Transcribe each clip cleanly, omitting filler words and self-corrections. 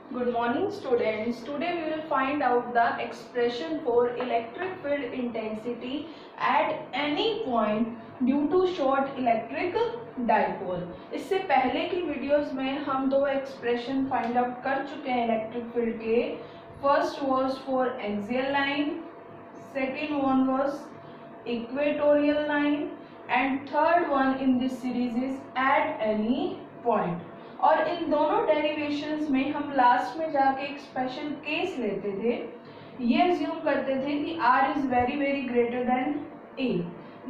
Good morning students. Today we will find out the expression for electric field intensity at any point due to short electric dipole. इससे पहले की videos में हम दो expression find out कर चुके हैं इलेक्ट्रिक फील्ड के. First was for axial line, second one was equatorial line and third one in this series is eight any point. और इन दोनों डेरिवेशंस में हम लास्ट में जाके एक स्पेशल केस लेते थे. ये अज्यूम करते थे कि R is very very greater than A.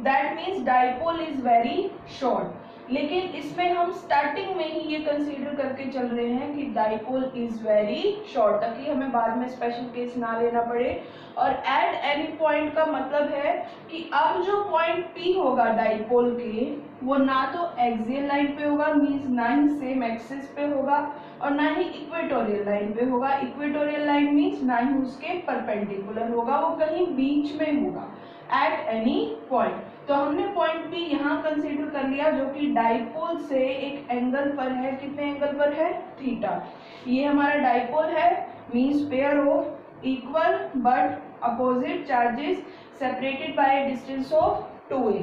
That means dipole is very short. लेकिन इसमें हम स्टार्टिंग में ही ये कंसीडर करके चल रहे हैं कि डाइपोल इज वेरी शॉर्ट, ताकि हमें बाद में स्पेशल केस ना लेना पड़े. और एट एनी पॉइंट का मतलब है कि अब जो पॉइंट P होगा डाइपोल के, वो ना तो एक्सियल लाइन पे होगा, मीन्स ना ही सेम एक्सिस पे होगा, और ना ही इक्वेटोरियल लाइन पे होगा. इक्वेटोरियल लाइन मीन्स ना ही उसके परपेंडिकुलर होगा, वो कहीं बीच में होगा एट एनी पॉइंट. तो हमने पॉइंट P यहाँ कंसीडर कर लिया जो कि डाइपोल से एक एंगल पर है. कितने एंगल पर है? थीटा. ये हमारा डाइपोल है, means pair of equal but opposite charges separated by distance of 2a.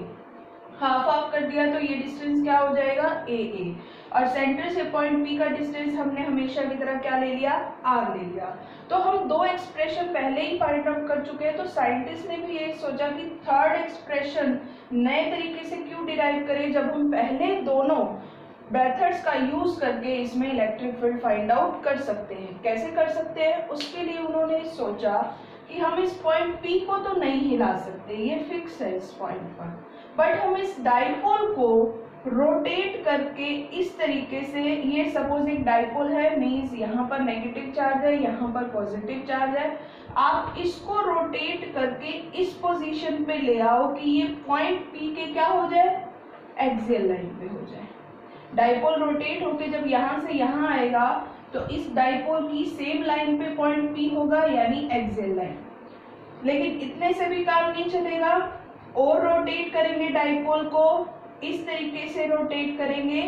Half half कर दिया तो ये डिस्टेंस क्या हो जाएगा? AA. और सेंटर से पॉइंट P का डिस्टेंस हमने हमेशा की तरह क्या ले लिया? R ले लिया. तो हम दो एक्सप्रेशन पहले ही फाइंड आउट कर चुके हैं. तो साइंटिस्ट ने भी ये सोचा कि थर्ड एक्सप्रेशन नए तरीके से क्यों डिराइव करें जब हम पहले दोनों मेथड्स का यूज करके इसमें इलेक्ट्रिक फील्ड फाइंड आउट कर सकते हैं. कैसे कर सकते हैं? उसके लिए उन्होंने सोचा कि हम इस पॉइंट P को तो नहीं हिला सकते, ये फिक्स है इस पॉइंट पर, बट हम इस डाइपोल को रोटेट करके इस तरीके से, ये सपोज एक डाइपोल है, मीन्स यहाँ पर नेगेटिव चार्ज है, यहाँ पर पॉजिटिव चार्ज है. आप इसको रोटेट करके इस पोजीशन पे ले आओ कि ये पॉइंट P के क्या हो जाए? एक्सियल लाइन पे हो जाए. डाइपोल रोटेट होके जब यहाँ से यहाँ आएगा तो इस डाइपोल की सेम लाइन पे पॉइंट P होगा, यानी एक्सियल लाइन. लेकिन इतने से भी काम नहीं चलेगा, और रोटेट करेंगे डाइपोल को, इस तरीके से रोटेट करेंगे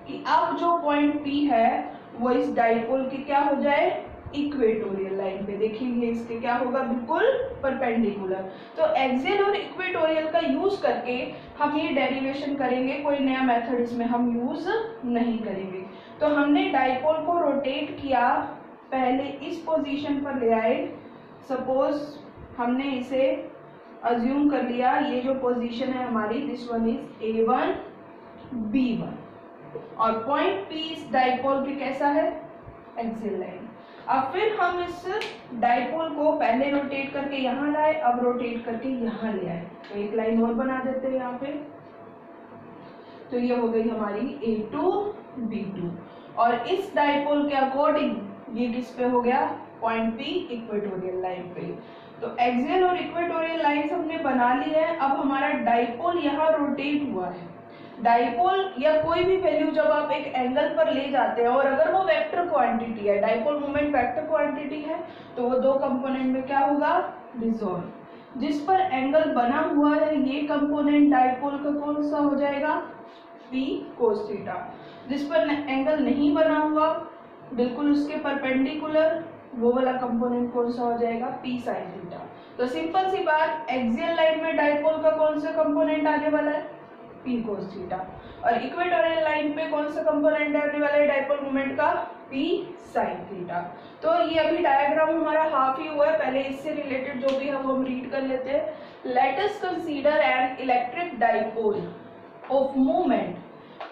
कि अब जो पॉइंट P है वो इस डाइपोल के क्या हो जाए? इक्वेटोरियल लाइन पे. देखेंगे इसके क्या होगा? बिल्कुल परपेंडिकुलर. तो एक्सियल और इक्वेटोरियल का यूज करके हम ये डेरिवेशन करेंगे, कोई नया मेथड इसमें हम यूज नहीं करेंगे. तो हमने डाइपोल को रोटेट किया, पहले इस पोजीशन पर ले आए. सपोज हमने इसे अज्यूम कर लिया, ये जो पोजीशन है हमारी, this one is A1 B1, और पॉइंट P इस डाइपोल के कैसा है? Axial line. अब फिर हम इस डाइपोल को पहले रोटेट करके यहाँ लाए, अब रोटेट करके यहाँ ले आए. तो एक लाइन और बना देते हैं यहाँ पे. तो ये हो गई हमारी A2 B2, और इस डाइपोल के अकॉर्डिंग ये किस पे हो गया? पॉइंट P इक्वेटोरियल लाइन पे. तो एक्सियल और इक्वेटोरियल लाइंस हमने बना ली है. अब हमारा डाइपोल यहाँ रोटेट हुआ है. डाइपोल या कोई भी वैल्यू जब आप एक एंगल पर ले जाते हैं, और अगर वो वेक्टर क्वांटिटी है, डाइपोल मोमेंट वेक्टर क्वांटिटी है, तो वो दो कंपोनेंट में क्या होगा? डिसॉल्व. जिस पर एंगल बना हुआ है ये कंपोनेंट डाइपोल का कौन सा हो जाएगा? P cos theta. जिस पर एंगल नहीं बना हुआ, बिल्कुल उसके परपेंडिकुलर, वो वाला कंपोनेंट कौन सा हो जाएगा? P sin theta. तो सिंपल सी बात, एक्सियल लाइन में डाइपोल का कौन सा कंपोनेंट आने वाला है? P cos theta. और इक्वेटोरियल लाइन पे कौन सा कंपोनेंट आने वाला है डाइपोल मोमेंट का? P sin theta. तो ये अभी डायग्राम हमारा हाफ ही हुआ है, पहले इससे रिलेटेड जो भी है वो हम रीड कर लेते हैं. Let us consider an electric dipole of moment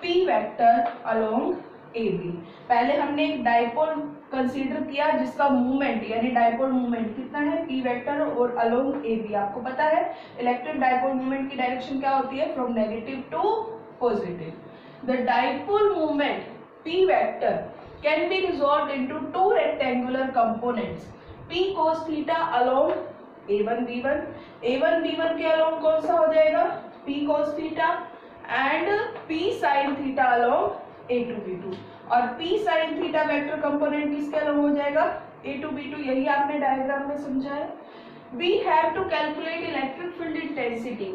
P vector along AB. पहले हमने एक डाइपोल कंसीडर किया जिसका मूवमेंट यानी डाइपोल मूवमेंट कितना है? P वेक्टर और अलोंग AB. आपको पता है इलेक्ट्रिक डाइपोल मूवमेंट की डायरेक्शन क्या होती है? From negative to positive. The dipole movement P vector can be resolved into two rectangular components, P cos theta along A1 B1. A1 B1 के along कौन सा हो जाएगा? P cos theta, and P sin theta along A2 B2. और P sin theta vector component किसके along हो जाएगा? A2 B2. यही आपने डायग्राम में समझा है. We have to calculate electric field intensity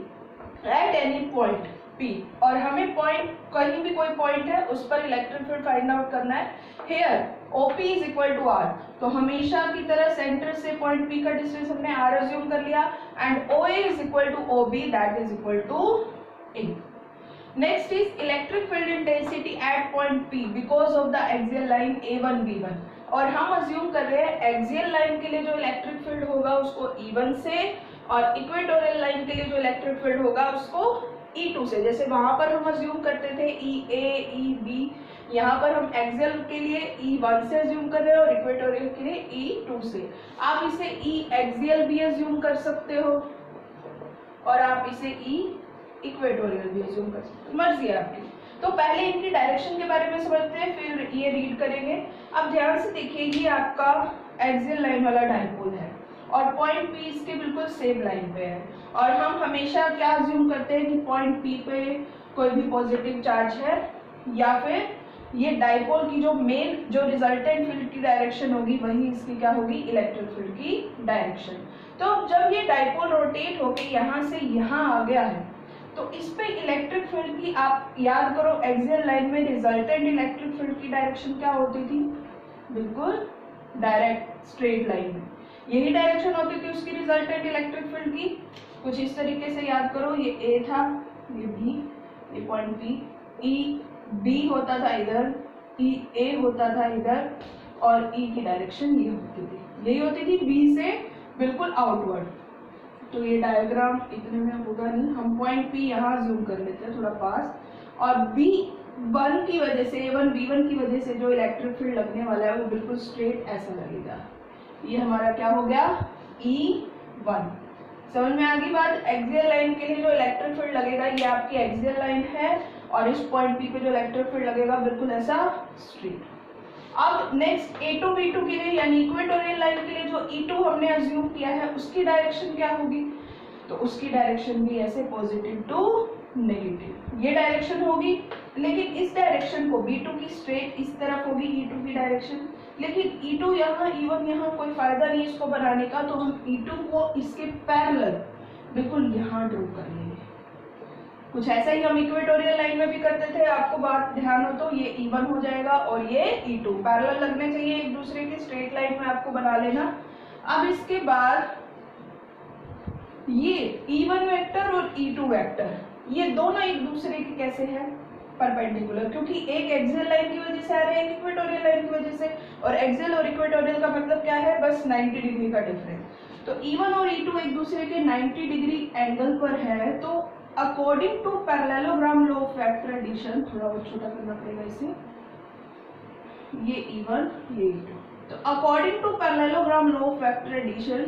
at any point P, और हमें पॉइंट, कहीं भी कोई पॉइंट है उस पर इलेक्ट्रिक फील्ड फाइंड आउट करना है. Here OP is equal to R, तो हमेशा की तरह सेंटर से पॉइंट P का डिस्टेंस हमने R अज्यूम कर लिया, and OA is equal to OB, that is equal to A. Next is electric field intensity at point P because of the axial line A1 B1, और हम assume कर रहे हैं axial line के लिए जो इलेक्ट्रिक फील्ड होगा उसको E1 से, और इक्वेटोरियल लाइन के लिए जो इलेक्ट्रिक फील्ड होगा उसको E2 से. जैसे वहां पर हम अज्यूम करते थे EA EB, यहाँ पर हम एक्सियल के लिए E1 से अज्यूम कर रहे हैं और इक्वेटोरियल के लिए E2 से. आप इसे E एक्सियल भी अज्यूम कर सकते हो और आप इसे E इक्वेटोरियल भी अज्यूम कर सकते हो, मर्जी है आपकी. तो पहले इनकी डायरेक्शन के बारे में समझते हैं, फिर ये रीड करेंगे. अब ध्यान से देखिए, ये आपका एक्सियल लाइन वाला डायपोल है और पॉइंट P इसके बिल्कुल सेम लाइन पे है, और हम हमेशा क्या अज्यूम करते हैं कि पॉइंट P पे कोई भी पॉजिटिव चार्ज है, या फिर ये डायपोल की जो मेन जो रिजल्टेंट फील्ड की डायरेक्शन होगी वही इसकी क्या होगी, इलेक्ट्रिक फील्ड की डायरेक्शन. तो जब ये डायपोल रोटेट होके यहाँ से यहाँ आ गया है, तो इस पे इलेक्ट्रिक फील्ड की आप याद करो, एक्सियल लाइन में रिजल्टेंट इलेक्ट्रिक फील्ड की डायरेक्शन क्या होती थी, बिल्कुल डायरेक्ट स्ट्रेट लाइन में यही डायरेक्शन होती थी उसकी रिजल्टेंट इलेक्ट्रिक फील्ड की. कुछ इस तरीके से याद करो, ये A था, ये B, ये पॉइंट P, EB होता था इधर, EA होता था इधर, और E की डायरेक्शन ये होती थी, यही होती थी B से बिल्कुल आउटवर्ड. तो ये डायग्राम इतने में होगा नहीं, हम पॉइंट P यहाँ जूम कर लेते हैं थोड़ा पास, और B1 की वजह से, A1 B1 की वजह से जो इलेक्ट्रिक फील्ड लगने वाला है वो बिल्कुल स्ट्रेट ऐसा लगेगा. ये हमारा क्या हो गया, E1. समझ में आ गई बात. एक्सियल लाइन के लिए जो इलेक्ट्रिक फील्ड लगेगा ये आपकी एक्सियल लाइन है, और इस पॉइंट P पे जो इलेक्ट्रिक फील्ड लगेगा बिल्कुल ऐसा स्ट्रेट. अब नेक्स्ट A2 B2 के लिए, यानी इक्वेटोरियल लाइन के लिए जो E2 हमने अज्यूम किया है उसकी डायरेक्शन क्या होगी, तो उसकी डायरेक्शन भी ऐसे पॉजिटिव टू नेगेटिव ये डायरेक्शन होगी. लेकिन इस डायरेक्शन को B2 की स्ट्रेट इस तरफ होगी E2 की डायरेक्शन, लेकिन E2 यहाँ E1 यहाँ कोई फायदा नहीं इसको बनाने का, तो हम E2 को इसके पैरेलल बिल्कुल यहाँ ड्रॉ कर लेंगे. कुछ ऐसा ही हम इक्वेटोरियल लाइन में भी करते थे, आपको बात ध्यान हो तो ये E1 हो जाएगा और ये E2 पैरेलल लगने चाहिए एक दूसरे के, स्ट्रेट लाइन में आपको बना लेना. अब इसके बाद ये E1 वेक्टर और E2 वेक्टर ये दोनों एक दूसरे के कैसे हैं, परपेंडिकुलर, क्योंकि एक एक्सियल लाइन की वजह से आ रहे हैं, एक इक्वेटोरियल लाइन की वजह से, और एक्सियल और इक्वेटोरियल का मतलब क्या है, बस 90 डिग्री का डिफरेंस. तो E1 और E2 एक दूसरे के 90 डिग्री एंगल पर है. तो according to parallelogram law of vector addition, थोड़ा और छोटा करना पड़ेगा इसे, ये E1 ये E2, तो according to parallelogram law of vector addition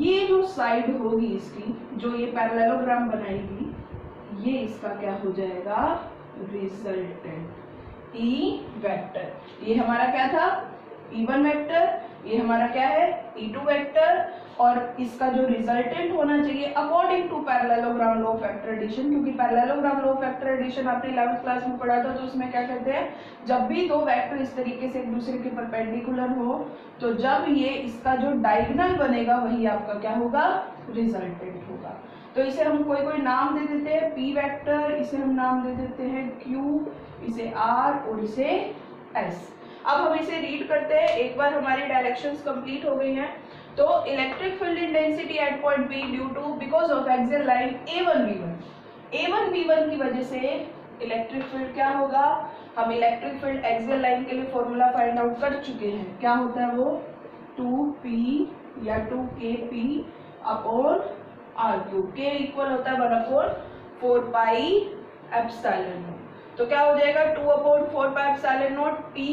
ये जो साइड होगी इसकी, जो ये पैरेललोग्राम बनाएगी, ये इसका क्या हो जाएगा, रिजल्टेंट E वेक्टर. ये हमारा क्या था, E1 वेक्टर, ये हमारा क्या है, E2 वेक्टर, और इसका जो रिजल्टेंट होना चाहिए according to parallelogram law of vector addition, क्योंकि parallelogram law of vector addition आपने 11th क्लास में पढ़ा था, तो उसमें क्या कहते हैं, जब भी दो वेक्टर इस तरीके से एक दूसरे के परपेंडिकुलर हो, तो जब ये इसका जो डायगोनल बनेगा वही आपका क्या होगा, रिजल्टेंट होगा. तो इसे हम कोई कोई नाम दे देते हैं, P वेक्टर, इसे हम नाम दे देते हैं Q, इसे R और इसे S. अब हम इसे रीड करते हैं. एक बार हमारी डायरेक्शंस कंप्लीट हो गई हैं. तो electric field intensity at point P due to because of axial line A1 B1 की वजह से इलेक्ट्रिक फील्ड क्या होगा, हम इलेक्ट्रिक फील्ड एक्सियल लाइन के लिए फॉर्मूला फाइंड आउट कर चुके हैं. क्या होता है वो, 2P या 2KP upon R3. K equal होता है 1/4 पाई एप्सिलॉन नॉट. तो क्या हो जाएगा, 2/4 pi epsilon not P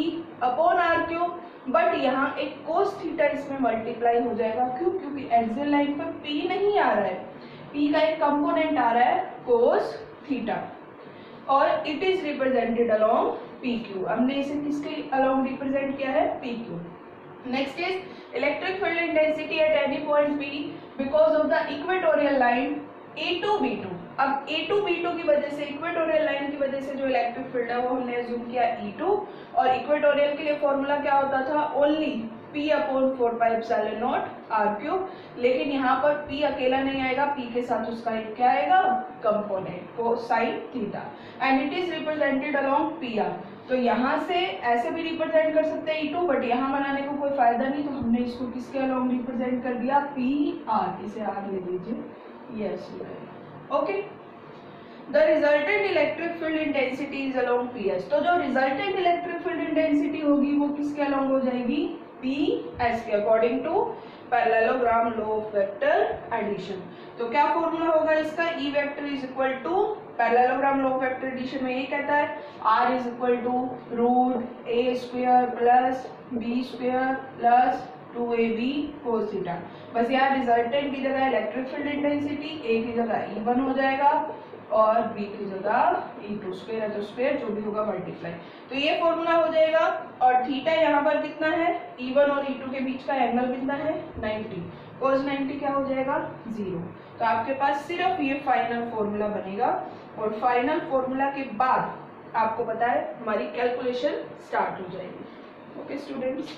upon R3. But यहाँ एक कोस थीटा इसमें मल्टीप्लाई हो जाएगा. क्यों, क्योंकि एक्सियल लाइन पर P नहीं आ रहा है, P का एक कंपोनेंट आ रहा है कोस थीटा, और it is represented along PQ. हमने इसे किसके अलोंग रिप्रेजेंट किया है, PQ. Next is electric field intensity at any point P because of the equatorial line A2 B2. अब A2 B2 की वजह से, इक्वेटोरियल लाइन की वजह से जो इलेक्ट्रिक फील्ड है वो हमने अज्यूम किया E2, और इक्वेटोरियल के लिए फॉर्मूला क्या होता था, only P/4 pi epsilon not R3. लेकिन यहाँ पर P अकेला नहीं आएगा, P के साथ उसका एक क्या आएगा, component cosine theta, and it is represented along PR. तो यहाँ से ऐसे भी रिप्रेजेंट कर सकते हैं E2, बट यहाँ बनाने को कोई फायदा नहीं, तो हमने इसको किसके अलोंग रिप्रेजेंट कर दिया, PR, इसे R ले लीजिए, yes okay. The resultant electric field intensity is along PS, तो जो रिजल्टेंट इलेक्ट्रिक फील्ड इंटेंसिटी होगी वो किसके अलोंग हो जाएगी, PS के according to parallelogram law of vector addition. तो क्या फॉर्मूला होगा इसका, E vector is equal to parallelogram law of vector addition में ये कहता है R is equal to root A square plus B square plus 2AB cos theta. बस यहाँ रिजल्टेंट की जगह इलेक्ट्रिक फील्ड इंटेंसिटी A की जगह E1 हो जाएगा और B की जगह E2 स्क्वायर है तो स्क्वायर जो भी होगा मल्टीप्लाई, तो ये फॉर्मूला हो जाएगा। और थीटा यहाँ पर कितना है, E1 और E2 के बीच का एंगल कितना है 90, cos 90 क्या हो जाएगा 0। तो आपके पास सिर्फ ये फाइनल फॉर्मूला बनेगा और फाइनल फॉर्मूला के बाद आपको पता है हमारी कैलकुलेशन स्टार्ट हो जाएगी। Okay students.